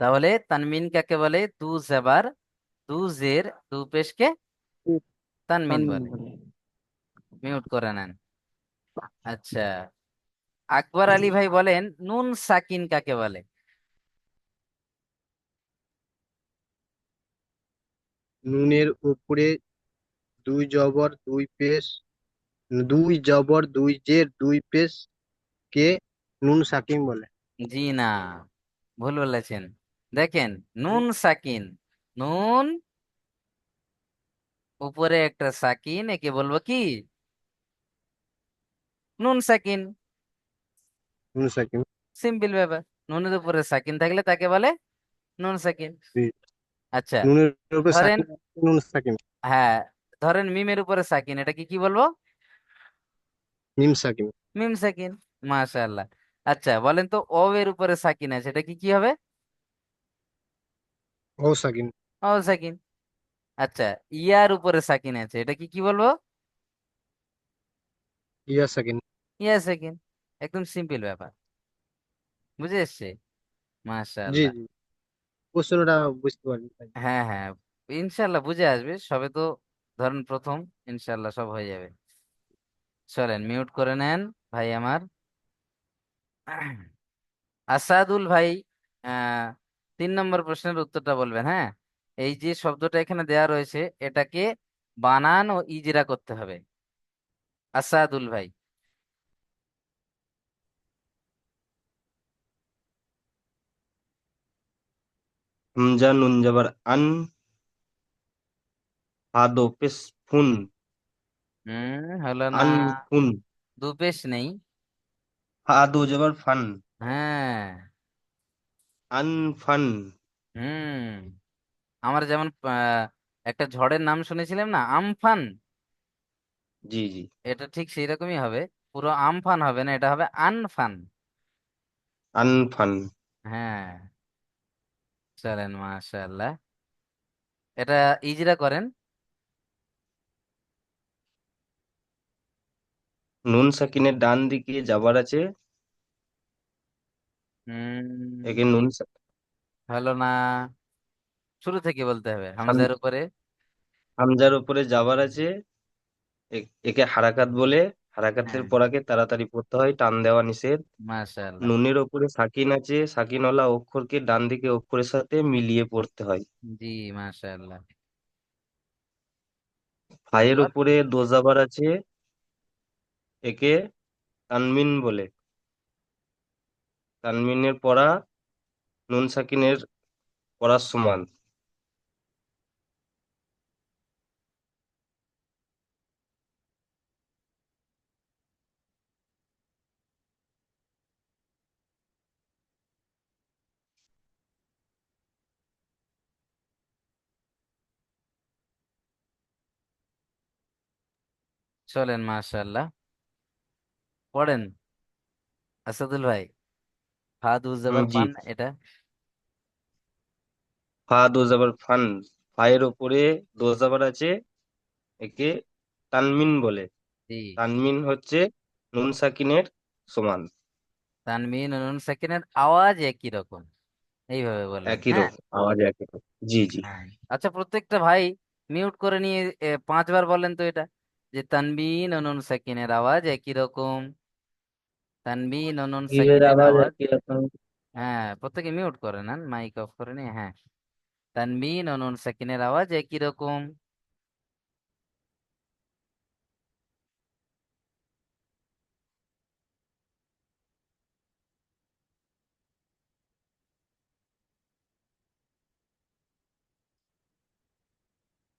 তাহলে তানমিন কাকে বলে? দু জেবার, দু জের, দু পেশকে তানমিন তানবিন বলে। বলে। মিউট করে নেন। আচ্ছা, আকবর আলী ভাই বলেন নুন সাকিন কাকে বলে? নুনের উপরে দুই জবর দুই পেশ, দুই জবর দুই জের দুই পেশ কে নুন সাকিন বলে। জি না, ভুল বলেছেন। দেখেন, নুন সাকিন, নুন উপরে একটা সাকিন, একে বলবো কি? নুন সাকিন। নুন সাকিন। সিম্পল ব্যাপার। নুনের উপরে সাকিন থাকলে তাকে বলে নুন সাকিন। জি। আচ্ছা, নুনের উপরে ধরেন, সাকিন, নুন সাকিন। হ্যাঁ, ধরেন মিমের উপরে সাকিন, এটা কি কি বলবো? মিম সাকিন। মিম সাকিন। মাশাআল্লাহ। আচ্ছা বলেন তো, ও এর উপরে সাকিন আছে, এটা কি কি হবে? ও সাকিন। ও সাকিন। আচ্ছা, ইয়ার উপরে সাকিন আছে, এটা কি কি বলবো? ইয়া সাকিন। ইয়া সাকিন। একদম সিম্পল ব্যাপার, বুঝে এসছে? জি মাশাআল্লাহ। জি, প্রশ্নটা বুঝতে পারি ভাই। হ্যাঁ হ্যাঁ, ইনশাল্লাহ বুঝে আসবে, সবে তো ধরেন প্রথম, ইনশাল্লাহ সব হয়ে যাবে। চলেন মিউট করে নেন ভাই আমার। আসাদুল ভাই, আহ 3 নম্বর প্রশ্নের উত্তরটা বলবেন, হ্যাঁ? এই যে শব্দটা এখানে দেয়া রয়েছে, এটাকে বানান ও ইজরা করতে হবে। আসাদুল ভাই। হামজা নুন জবর আন, হা দো পেশ ফুন, হলো না। আন ফুন, দুপেশ নেই। হা দো জবর ফান, হ্যাঁ। আন ফান। হুম। আমরা যেমন একটা ঝড়ের নাম শুনেছিলাম না, আমফান। জি জি। এটা ঠিক সেই রকমই হবে। পুরো আমফান হবে না, এটা হবে আনফান। আন ফান। হ্যাঁ। চলেন, মাশাআল্লাহ। এটা ইজরা করেন। নুন সাকিনের ডান দিকে জাবার আছে, একে নুন হলো না। শুরু থেকে বলতে হবে, হাম- হামজার উপরে। হামজার উপরে জাবার আছে, একে হারাকাত বলে। হারাকাতের হ্যাঁ। পরাকে তাড়াতাড়ি পড়তে হয়, টান দেওয়া নিষেধ। মাশাআল্লাহ। নুনের ওপরে সাকিন আছে, সাকিনওয়ালা অক্ষরকে ডান দিকে অক্ষরের সাথে মিলিয়ে পড়তে হয়। জি, মাশাআল্লাহ। ফায়ের এরপর। উপরে দোজাবার আছে, একে তানমিন বলে। তানমিনের পড়া নুন সাকিনের পড়ার সমান। চলেন, মাশাআল্লাহ। পড়েন আসাদুল ভাই। ফাদু জবর জি। ফান, এটা। ফা দো জাবার ফান, ফায়ের ওপরে দো জাবার আছে, একে তানমিন বলে। জি। তানমিন হচ্ছে নুন সাকিনের সমান। তানমিন ও নুন সাকিনের আওয়াজ একই রকম, এইভাবে বলবেন, একই হ্যাঁ? রকম আওয়াজ, একই রকম। জি জি। হ্যাঁ। আচ্ছা, প্রত্যেকটা ভাই মিউট করে নিয়ে 5বার বলেন তো এটা, যে তানবিন ও নুন সাকিনের আওয়াজ একই রকম। তানবিন ও নুন এর সাকিনের আওয়াজ আওয়াজ। একই রকম। হ্যাঁ, প্রত্যেকে মিউট করে নেন, মাইক অফ করে নিয়ে, হ্যাঁ। তানবিন ও নুন সাকিনের আওয়াজ একই রকম।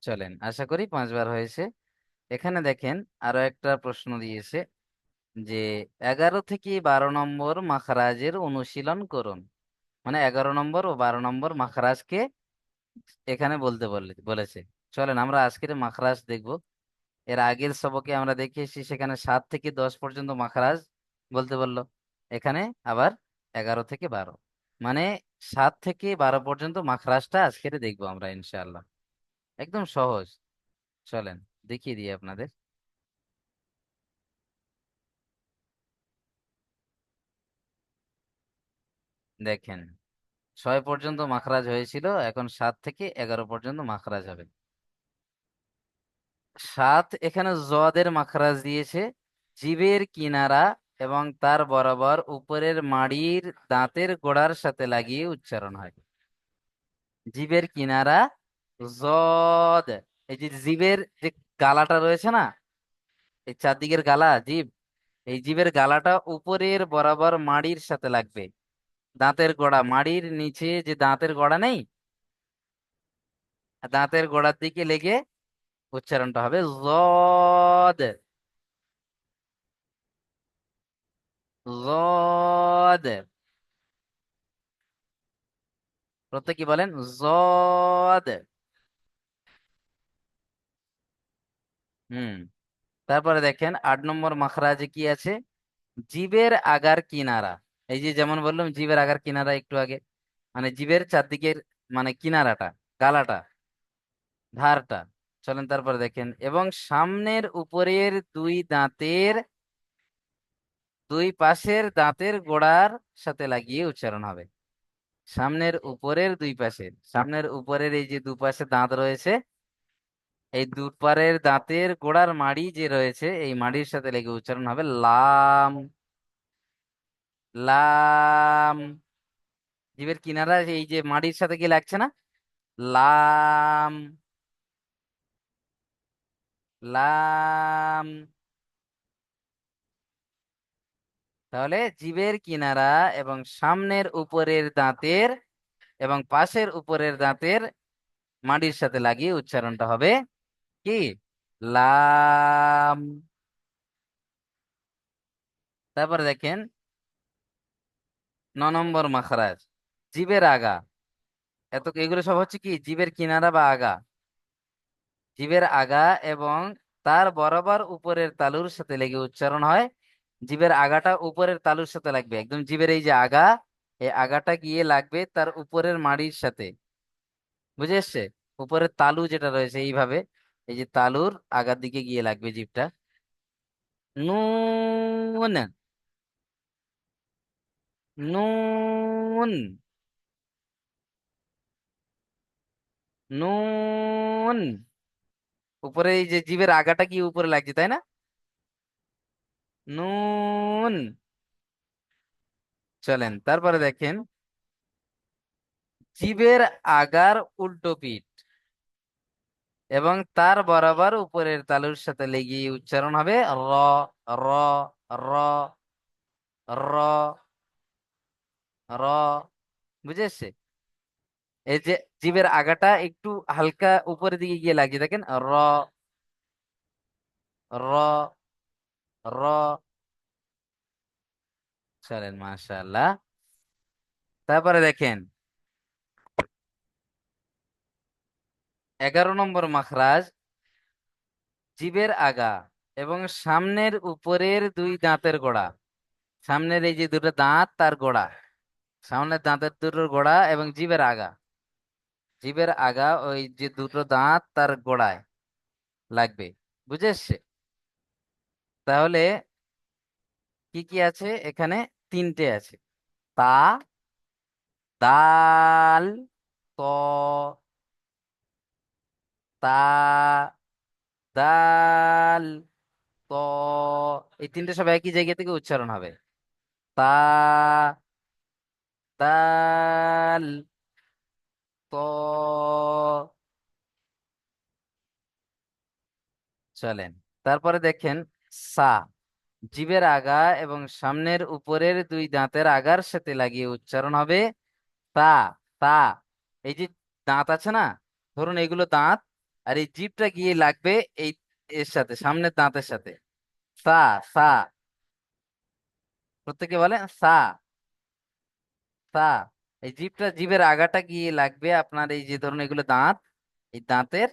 চলেন, আশা করি 5বার হয়েছে। এখানে দেখেন, আরো একটা প্রশ্ন দিয়েছে, যে 11 থেকে 12 নম্বর মাখরাজের অনুশীলন করুন। মানে 11 নম্বর ও 12 নম্বর মাখরাজকে এখানে বলতে বলেছে। চলেন আমরা আজকের মাখরাজ দেখব। এর আগের সবকে আমরা দেখিয়েছি, সেখানে 7 থেকে 10 পর্যন্ত মাখরাজ বলতে বললো। এখানে আবার 11 থেকে 12, মানে 7 থেকে 12 পর্যন্ত মাখরাজটা আজকের দেখবো আমরা ইনশাআল্লাহ। একদম সহজ। চলেন দেখিয়ে দিই আপনাদের। দেখেন, ছয় পর্যন্ত মাখরাজ হয়েছিল, এখন 7 থেকে 11 পর্যন্ত মাখরাজ হবে। 7, এখানে জদের মাখরাজ দিয়েছে। জিভের কিনারা এবং তার বরাবর উপরের মাড়ির দাঁতের গোড়ার সাথে লাগিয়ে উচ্চারণ হয়। জিভের কিনারা, জদ। এই যে জিভের যে গালাটা রয়েছে না, এই চারদিকের গালা জিভ, এই জিভের গালাটা উপরের বরাবর মাড়ির সাথে লাগবে। দাঁতের গোড়া, মাড়ির নিচে যে দাঁতের গোড়া নেই, দাঁতের গোড়ার দিকে লেগে উচ্চারণটা হবে জদ। জদ। প্রত্যেকে বলেন জদ। হুম। তারপরে দেখেন 8 নম্বর মাখরাজে কি আছে, জিভের আগার কিনারা। এই যে যেমন বললাম জিভের আগার কিনারা একটু আগে, মানে জিভের চারদিকের, মানে কিনারাটা, গালাটা, ধারটা। চলেন তারপরে দেখেন, এবং সামনের উপরের দুই দাঁতের দুই পাশের দাঁতের গোড়ার সাথে লাগিয়ে উচ্চারণ হবে। সামনের উপরের দুই পাশের, সামনের উপরের এই যে দুপাশে দাঁত রয়েছে, এই দুপারের দাঁতের গোড়ার মাড়ি যে রয়েছে, এই মাড়ির সাথে লেগে উচ্চারণ হবে লাম। লাম। জিভের কিনারা এই যে মাড়ির সাথে কি লাগছে না, লাম। লাম। তাহলে জিভের কিনারা এবং সামনের উপরের দাঁতের এবং পাশের উপরের দাঁতের মাড়ির সাথে লাগিয়ে উচ্চারণটা হবে কি, লাম। তারপরে দেখেন 9 নম্বর মাখরাজ, জিভের আগা। এগুলো সব হচ্ছে কি জিভের কিনারা বা আগা। জিভের আগা এবং তার বরাবর উপরের তালুর সাথে লেগে উচ্চারণ হয়। জিভের আগাটা উপরের তালুর সাথে লাগবে, একদম জিভের এই যে আগা, এই আগাটা গিয়ে লাগবে তার উপরের মাড়ির সাথে। বুঝে এসছে? উপরের তালু যেটা রয়েছে এইভাবে, এই যে তালুর আগার দিকে গিয়ে লাগবে জিভটা। নুন। নুন। নুন। উপরে এই যে জিভের আগাটা কি উপরে লাগছে, তাই না? নুন। চলেন তারপরে দেখেন, জিভের আগার উল্টো পিঠ এবং তার বরাবর উপরের তালুর সাথে লেগে উচ্চারণ হবে র। র। র। র। র। বুঝেছে? এই যে জিভের আগাটা একটু হালকা উপরের দিকে গিয়ে লাগিয়ে দেখেন, র। র। র। চলেন, মাশাআল্লাহ। তারপরে দেখেন 11 নম্বর মাখরাজ, জিভের আগা এবং সামনের উপরের দুই দাঁতের গোড়া। সামনের এই যে দুটো দাঁত তার গোড়া, সামনের দাঁতের দুটোর গোড়া এবং জিভের আগা, জিভের আগা ওই যে দুটো দাঁত তার গোড়ায় লাগবে। বুঝে এসছে? তাহলে কি কি আছে এখানে, 3টে আছে। তা, দাল, ত। তা, দাল, ত। এই 3টে সব একই জায়গা থেকে উচ্চারণ হবে। তা, দাল, ত। চলেন তারপরে দেখেন সা, জিভের আগা এবং সামনের উপরের দুই দাঁতের আগার সাথে লাগিয়ে উচ্চারণ হবে তা। তা। এই যে দাঁত আছে না, ধরুন এগুলো দাঁত, আর এই জিভটা গিয়ে লাগবে এই এর সাথে, সামনের দাঁতের সাথে। সা। সা। প্রত্যেকে বলে সা। সা। এই জিভটা, জিভের আগাটা গিয়ে লাগবে আপনার এই যে ধরুন এগুলো দাঁত, এই দাঁতের,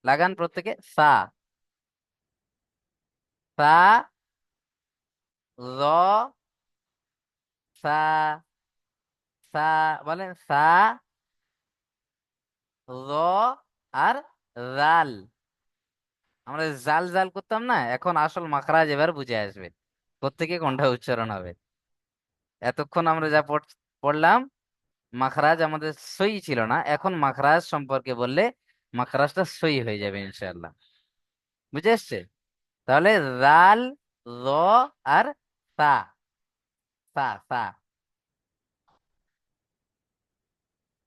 লাগান প্রত্যেকে সা। সা। র। সা। সা। বলেন সা, র, আর জাল। আমরা জাল জাল করতাম না, এখন আসল মাখরাজ এবার বুঝে আসবে প্রত্যেকে কোনটা উচ্চারণ হবে। এতক্ষণ আমরা যা পড়লাম, মাখরাজ আমাদের সই ছিল না, এখন মাখরাজ সম্পর্কে বললে মাখরাজটা সই হয়ে যাবে ইনশাআল্লাহ। বুঝে এসছে? তাহলে রাল, র, আর সা, সা সা।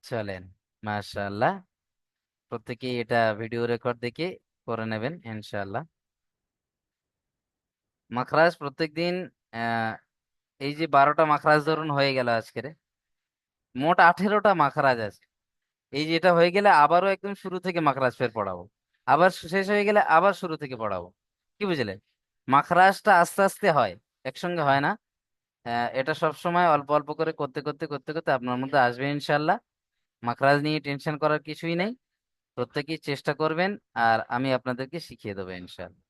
চলেন, মাশাআল্লাহ, প্রত্যেকেই এটা ভিডিও রেকর্ড দেখে করে নেবেন ইনশাআল্লাহ। মাখরাজ প্রত্যেকদিন আহ এই যে 12টা মাখরাজ ধরুন হয়ে গেল আজকের, মোট 18টা মাখরাজ আছে। এই যে এটা হয়ে গেলে আবারও একদম শুরু থেকে মাখরাজ ফের পড়াবো, আবার শেষ হয়ে গেলে আবার শুরু থেকে পড়াবো। কি বুঝলে? মাখরাজটা আস্তে আস্তে হয়, একসঙ্গে হয় না। এটা সব সময় অল্প অল্প করে করতে করতে করতে করতে আপনার মধ্যে আসবে ইনশাল্লাহ। মাখরাজ নিয়ে টেনশন করার কিছুই নেই, প্রত্যেকেই চেষ্টা করবেন, আর আমি আপনাদেরকে শিখিয়ে দেবো ইনশাল্লাহ।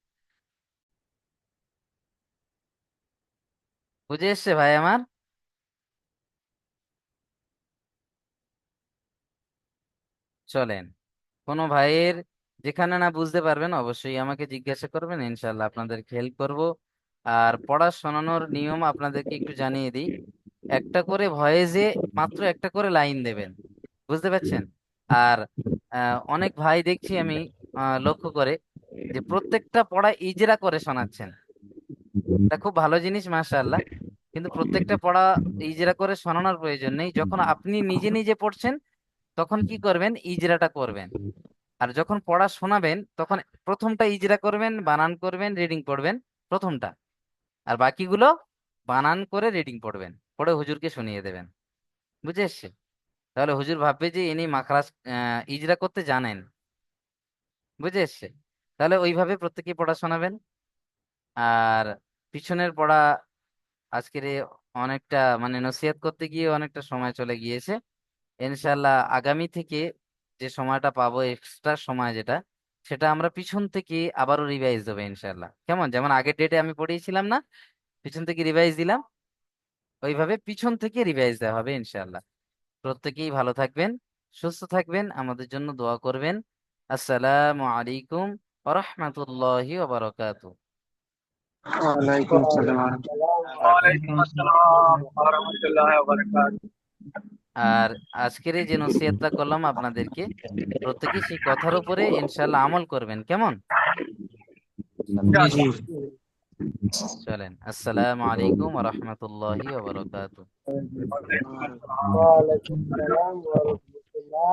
বুঝে এসছে ভাই আমার? চলেন, কোনো ভাইয়ের যেখানে না বুঝতে পারবেন অবশ্যই আমাকে জিজ্ঞাসা করবেন, ইনশাল্লাহ আপনাদেরকে হেল্প করব। আর পড়া শোনানোর নিয়ম আপনাদেরকে একটু জানিয়ে দিই। একটা করে ভয়েসে মাত্র একটা করে লাইন দেবেন, বুঝতে পারছেন? আর অনেক ভাই দেখছি আমি লক্ষ্য করে যে প্রত্যেকটা পড়া ইজরা করে শোনাচ্ছেন। এটা খুব ভালো জিনিস, মাশাআল্লাহ। কিন্তু প্রত্যেকটা পড়া ইজরা করে শোনানোর প্রয়োজন নেই। যখন আপনি নিজে নিজে পড়ছেন তখন কি করবেন, ইজরাটা করবেন। আর যখন পড়া শোনাবেন তখন প্রথমটা ইজরা করবেন, বানান করবেন, রিডিং পড়বেন প্রথমটা, আর বাকিগুলো বানান করে রিডিং পড়বেন, পড়ে হুজুরকে শুনিয়ে দেবেন। বুঝে এসছে? তাহলে হুজুর ভাববে যে ইনি মাখরাজ ইজরা করতে জানেন। বুঝে এসছে? তাহলে ওইভাবে প্রত্যেকে পড়া শোনাবেন। আর পিছনের পড়া আজকের অনেকটা মানে নসিহত করতে গিয়ে অনেকটা সময় চলে গিয়েছে। ইনশাল্লাহ আগামী থেকে যে সময়টা পাবো, এক্সট্রা সময় যেটা, সেটা আমরা পিছন থেকে আবারও রিভাইজ দেবো ইনশাল্লাহ। কেমন? যেমন আগের ডেটে আমি পড়িয়েছিলাম না, পিছন থেকে রিভাইজ দিলাম, ওইভাবে পিছন থেকে রিভাইজ দেওয়া হবে ইনশাল্লাহ। প্রত্যেকেই ভালো থাকবেন, সুস্থ থাকবেন, আমাদের জন্য দোয়া করবেন। আসসালামু আলাইকুম ওয়া রাহমাতুল্লাহি ওয়া বারাকাতুহু। ওয়ালাইকুম আসসালাম। ওয়ালাইকুম আসসালাম ওয়া রাহমাতুল্লাহি ওয়া বারাকাতুহু। আর আজকের এই যে নসিহতটা করলাম আপনাদেরকে, প্রত্যেকেই সেই কথার উপরে ইনশাল্লাহ আমল করবেন। কেমন? জি জি। চলেন, আসসালামু আলাইকুম ওয়া রাহমাতুল্লাহি ওয়া বারাকাতুহু। ওয়ালাইকুম আসসালাম ওয়া রাহমাতুল্লাহি